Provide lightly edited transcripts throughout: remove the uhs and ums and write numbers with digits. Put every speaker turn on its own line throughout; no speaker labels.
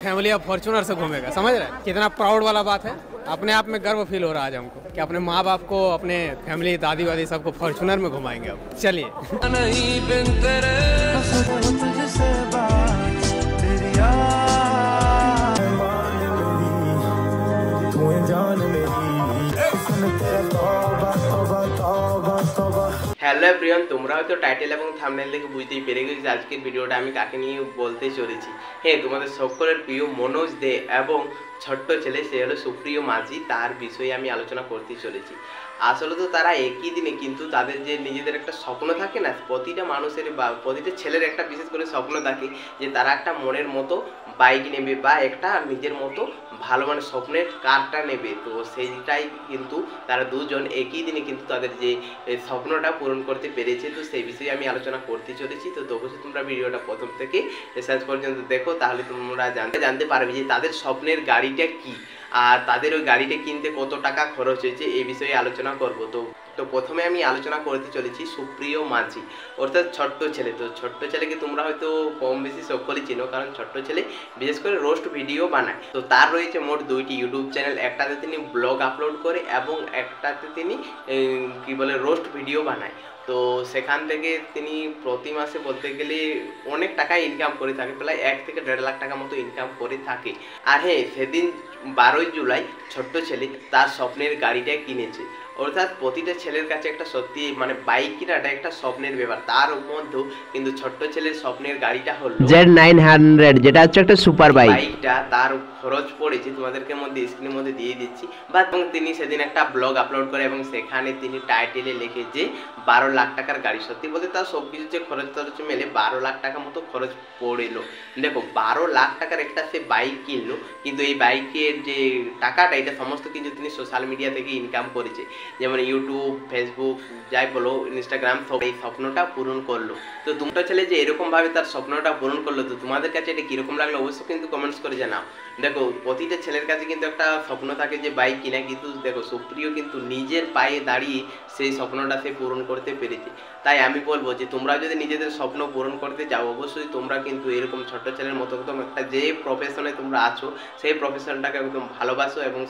Family अब Fortuner से घूमेगा, समझ रहे हैं? कितना प्राउड वाला बात है, अपने आप में गर्व फील हो रहा है आज हमको कि अपने माँ बाप को, अपने फैमिली दादी वादी सबको फॉर्च्यूनर में घुमाएंगे। अब चलिए।
হ্যালো এভরিওয়ান, তোমরা হয়তো টাইটেল এবং থাম্বনেল দেখে বুঝতেই পেরে গেছো যে আজকের ভিডিওটা আমি কাকে নিয়ে বলতে চলেছি। হ্যাঁ, তোমাদের সকলের প্রিয় মনোজ দে এবং ছোট্ট ছেলে সে হলো সুপ্রিয় মাঝি, তার বিষয়ে আমি আলোচনা করতে চলেছি। আসলে তো তারা একই দিনে কিন্তু তাদের যে নিজেদের একটা স্বপ্ন থাকে না, প্রতিটা মানুষের বা প্রতিটা ছেলের একটা বিশেষ করে স্বপ্ন থাকে যে তারা একটা মনের মতো বাইক নেবে বা একটা নিজের মতো ভালো মানে স্বপ্নের কারটা নেবে। তো সেইটাই কিন্তু তারা দুজন একই দিনে কিন্তু তাদের যে স্বপ্নটা পূরণ করতে পেরেছে। তো সেই বিষয়ে আমি আলোচনা করতে চলেছি। তো অবশ্যই তোমরা ভিডিওটা প্রথম থেকে শেষ পর্যন্ত দেখো, তাহলে তোমরা জানতে পারবে যে তাদের স্বপ্নের গাড়িটা কি আর তাদের ওই গাড়িটা কিনতে কত টাকা খরচ হয়েছে, এই বিষয়ে আলোচনা করব। তো প্রথমে আমি আলোচনা করতে চলেছি সুপ্রিয় মাঝি অর্থাৎ ছোট্ট ছেলে। তো ছোট্ট ছেলেকে তোমরা হয়তো কম বেশি সকলেই চিনো, কারণ ছোট্ট ছেলে বিশেষ করে রোস্ট ভিডিও বানায়। তো তার রয়েছে মোট দুইটি ইউটিউব চ্যানেল, একটাতে তিনি ব্লগ আপলোড করে এবং একটাতে তিনি কি বলে রোস্ট ভিডিও বানায়। তো সেখান থেকে তিনি প্রতি মাসে বলতে গেলে অনেক টাকা ইনকাম করে থাকে, প্রায় 1 থেকে 1.5 লাখ টাকা মতো ইনকাম করে থাকে। আর হ্যাঁ, সেদিন 12ই জুলাই ছোট্ট ছেলে তার স্বপ্নের গাড়িটা কিনেছে। অর্থাৎ প্রতিটা ছেলের কাছে একটা সত্যি মানে বাইক কিনাটা একটা স্বপ্নের ব্যাপার। তার মধ্যেও কিন্তু ছোট্ট ছেলের স্বপ্নের গাড়িটা হলো
Z900, যেটা হচ্ছে একটা সুপার বাইক।
বাইকটা তার খরচ পড়েছে তোমাদেরকে মধ্যে স্ক্রিনের মধ্যে দিয়ে দিচ্ছি। বা তিনি সেদিন একটা ব্লগ আপলোড করে এবং সেখানে তিনি টাইটেলে লিখে যে 12 লাখ টাকার গাড়ি। সত্যি বলতে তার সব কিছু যে খরচ টরচ মেলে 12 লাখ টাকা মতো খরচ পড়েলো। দেখো 12 লাখ টাকার একটা সে বাইক কিনলো, কিন্তু এই বাইকের যে টাকাটা এটা সমস্ত কিছু তিনি সোশ্যাল মিডিয়া থেকে ইনকাম করেছে, যেমন ইউটিউব, ফেসবুক, যাই বলো, ইনস্টাগ্রাম, সব এই স্বপ্নটা পূরণ করলো। তো তোমরা ছেলে যে এরকমভাবে তার স্বপ্নটা পূরণ করলো, তো তোমাদের কাছে এটা কীরকম লাগলো অবশ্যই কিন্তু কমেন্টস করে জানাও। দেখো প্রতিটা ছেলের কাছে কিন্তু একটা স্বপ্ন থাকে যে বাইক কিনা, কিন্তু দেখো সুপ্রিয় কিন্তু নিজের পায়ে দাঁড়িয়ে সেই স্বপ্নটা সে পূরণ করতে পেরেছে। তাই আমি বলবো যে তোমরা যদি নিজেদের স্বপ্ন পূরণ করতে যাও, অবশ্যই তোমরা কিন্তু এরকম ছোট্ট ছেলের মতো একদম একটা যে প্রফেশনে তোমরা আছো সেই প্রফেশনটাকে একদম ভালোবাসো এবং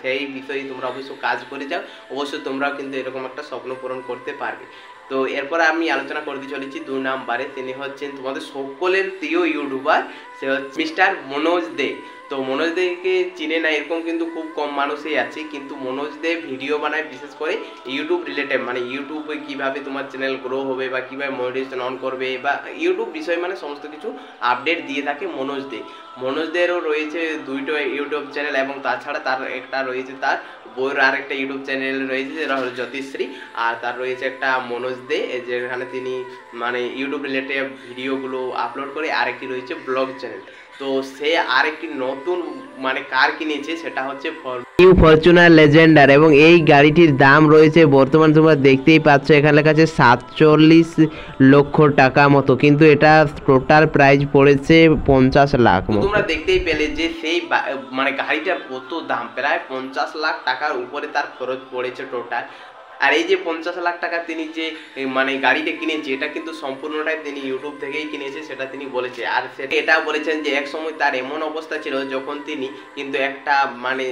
সেই বিষয়ে তোমরা অবশ্যই কাজ করে যাও। অবশ্যই তোমরাও কিন্তু এরকম একটা স্বপ্ন পূরণ করতে পারবে। তো এরপর আমি আলোচনা করতে চলেছি 2 নম্বরে। তিনি হচ্ছেন তোমাদের সকলের প্রিয় ইউটিউবার, সে হচ্ছে মিস্টার মনোজ দে। তো মনোজ দেকে চিনে না এরকম কিন্তু খুব কম মানুষই আছে, কিন্তু মনোজ দে ভিডিও বানায় বিশেষ করে ইউটিউব রিলেটেড, মানে ইউটিউবে কীভাবে তোমার চ্যানেল গ্রো হবে বা কীভাবে মনিটাইজেশন অন করবে বা ইউটিউব বিষয় মানে সমস্ত কিছু আপডেট দিয়ে থাকে মনোজ দে। মনোজ দেরও রয়েছে 2টো ইউটিউব চ্যানেল এবং তাছাড়া তার একটা রয়েছে তার বইয়ের আর একটা ইউটিউব চ্যানেল রয়েছে যেটা হলো জ্যোতিশ্রী, আর তার রয়েছে একটা মনোজ দে যেখানে তিনি মানে ইউটিউব রিলেটেড ভিডিওগুলো আপলোড করে, আরেকটি রয়েছে ব্লগ চ্যানেল। তো সে আরেকটি নতুন মানে কার কিনেছে, সেটা হচ্ছে
নিউ ফরচুনার লেজেন্ডার, এবং এই গাড়িটির দাম রয়েছে বর্তমান তোমরা দেখতেই পাচ্ছ এখানে লেখা আছে 47 লক্ষ টাকা মতো, কিন্তু এটা টোটাল প্রাইস পড়েছে 50 লাখ মতো।
তোমরা দেখতেই পেলে যে সেই মানে গাড়িটার কত দাম, প্রায় 50 লাখ টাকার উপরে তার খরচ পড়েছে টোটাল। আর এই যে 50 লাখ টাকা তিনি যে মানে গাড়িটা কিনেছে, এটা কিন্তু সম্পূর্ণটাই তিনি ইউটিউব থেকেই কিনেছে, সেটা তিনি বলেছে। আর সেটা এটাও বলেছেন যে এক সময় তার এমন অবস্থা ছিল যখন তিনি কিন্তু একটা মানে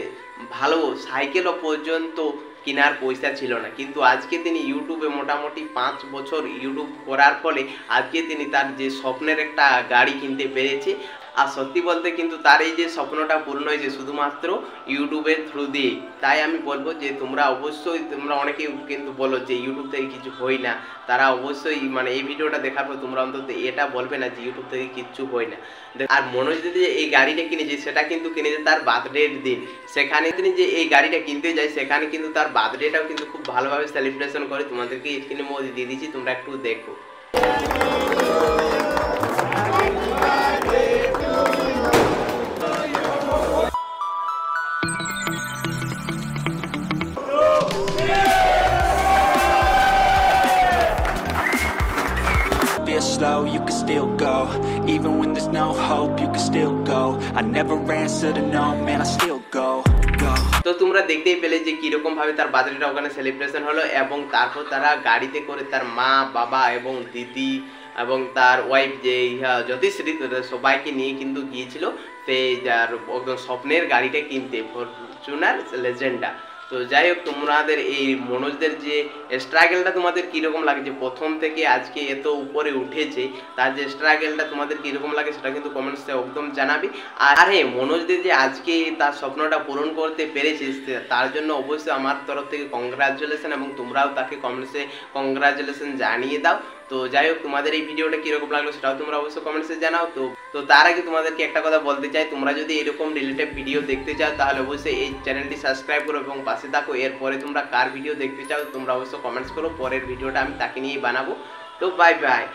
ভালো সাইকেলও পর্যন্ত কেনার পয়সা ছিল না, কিন্তু আজকে তিনি ইউটিউবে মোটামুটি 5 বছর ইউটিউব করার ফলে আজকে তিনি তার যে স্বপ্নের একটা গাড়ি কিনতে পেরেছে। আর সত্যি বলতে কিন্তু তার এই যে স্বপ্নটা পূর্ণ হয়েছে শুধুমাত্র ইউটিউবের থ্রু দিয়ে। তাই আমি বলবো যে তোমরা অবশ্যই, তোমরা অনেকেই কিন্তু বলো যে ইউটিউব থেকে কিছু হয় না, তারা অবশ্যই মানে এই ভিডিওটা দেখার পর তোমরা অন্তত এটা বলবে না যে ইউটিউব থেকে কিচ্ছু হয় না। আর মনোজ দিদি যে এই গাড়িটা কিনেছে সেটা কিন্তু কিনেছে তার বার্থডের দিন। সেখানে তিনি যে এই গাড়িটা কিনতে যায় সেখানে কিন্তু তার বার্থডেটাও কিন্তু খুব ভালোভাবে সেলিব্রেশন করে। তোমাদেরকে স্ক্রিনের মধ্যে দিয়ে দিচ্ছি, তোমরা একটু দেখো।
Slow, you can still go. Even when there's no hope, you can still go. I never answer to no, man, I still go.
তো তোমরা দেখতেই পেলে যে কিরকম ভাবে তার বার্থডেটা ওখানে সেলিব্রেশন হলো, এবং তারপর তারা গাড়িতে করে তার মা, বাবা এবং দিদি এবং তার ওয়াইফ যে জ্যোতিশ্রী সবাইকে নিয়ে কিন্তু গিয়েছিল যার একদম স্বপ্নের গাড়িটা কিনতে, ফরচুনার লেজেন্ডার। তো যাই হোক, তোমাদের এই মনোজদের যে স্ট্রাগলটা তোমাদের কীরকম লাগে, যে প্রথম থেকে আজকে এত উপরে উঠেছে, তার যে স্ট্রাগলটা তোমাদের কীরকম লাগে সেটা কিন্তু কমেন্টসে একদম জানাবি। আর হ্যাঁ, মনোজদের যে আজকে তার স্বপ্নটা পূরণ করতে পেরেছে, তার জন্য অবশ্যই আমার তরফ থেকে কংগ্রাচুলেশন, এবং তোমরাও তাকে কমেন্টসে কংগ্রাচুলেশন জানিয়ে দাও। তো যাই হোক, তোমাদের এই ভিডিওটা কীরকম লাগলো সেটাও তোমরা অবশ্যই কমেন্টসে জানাও। তো তার আগে তোমাদেরকে একটা কথা বলতে চাই, তোমরা যদি এরকম রিলেটেড ভিডিও দেখতে চাও তাহলে অবশ্যই এই চ্যানেলটি সাবস্ক্রাইব করো এবং পাশে থাকো। এরপরে তোমরা কার ভিডিও দেখতে চাও তোমরা অবশ্যই কমেন্টস করো, পরের ভিডিওটা আমি তাকে নিয়েই বানাবো। তো বাই বাই।